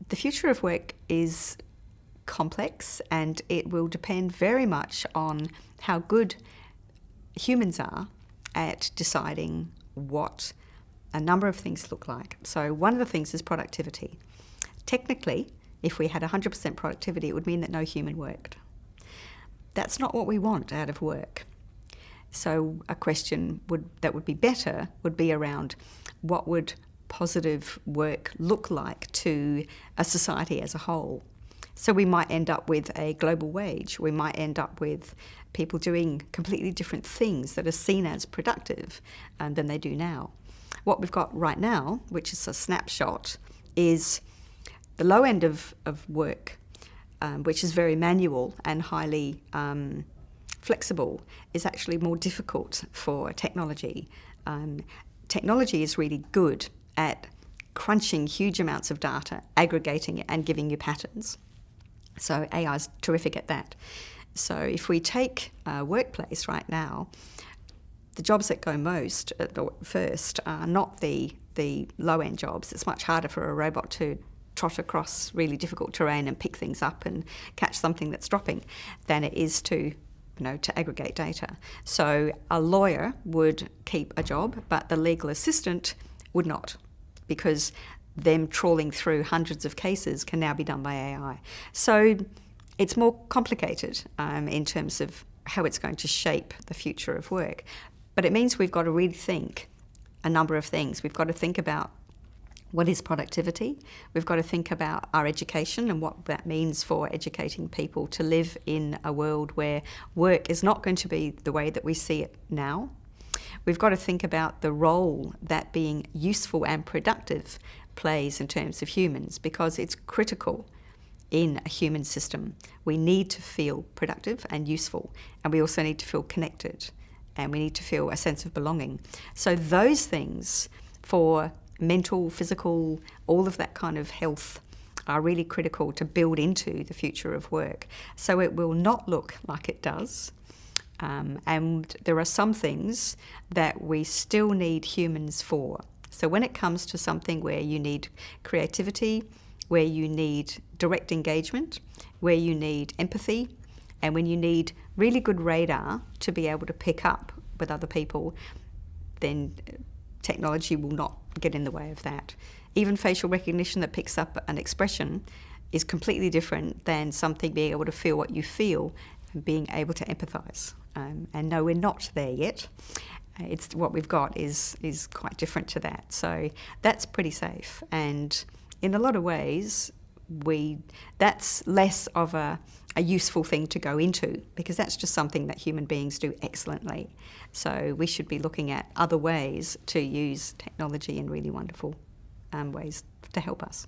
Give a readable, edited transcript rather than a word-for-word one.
The future of work is complex, and it will depend very much on how good humans are at deciding what a number of things look like. So one of the things is productivity. Technically, if we had 100% productivity, it would mean that no human worked. That's not what we want out of work. So a question that would be better would be around what would positive work look like to a society as a whole. So we might end up with a global wage. We might end up with people doing completely different things that are seen as productive than they do now. What we've got right now, which is a snapshot, is the low end of work, which is very manual and highly flexible, is actually more difficult for technology. Technology is really good at crunching huge amounts of data, aggregating it and giving you patterns. So AI is terrific at that. So if we take a workplace right now, the jobs that go most at the first are not the low-end jobs. It's much harder for a robot to trot across really difficult terrain and pick things up and catch something that's dropping than it is to aggregate data. So a lawyer would keep a job, but the legal assistant would not, because them trawling through hundreds of cases can now be done by AI. So it's more complicated in terms of how it's going to shape the future of work. But it means we've got to really think a number of things. We've got to think about what is productivity. We've got to think about our education and what that means for educating people to live in a world where work is not going to be the way that we see it now. We've got to think about the role that being useful and productive plays in terms of humans, because it's critical in a human system. We need to feel productive and useful, and we also need to feel connected, and we need to feel a sense of belonging. So those things for mental, physical, all of that kind of health are really critical to build into the future of work. So it will not look like it does. And there are some things that we still need humans for. So when it comes to something where you need creativity, where you need direct engagement, where you need empathy, and when you need really good radar to be able to pick up with other people, then technology will not get in the way of that. Even facial recognition that picks up an expression is completely different than something being able to feel what you feel and being able to empathise. And no, we're not there yet. It's what we've got is quite different to that. So that's pretty safe. And in a lot of ways, that's less of a useful thing to go into, because that's just something that human beings do excellently. So we should be looking at other ways to use technology in really wonderful ways to help us.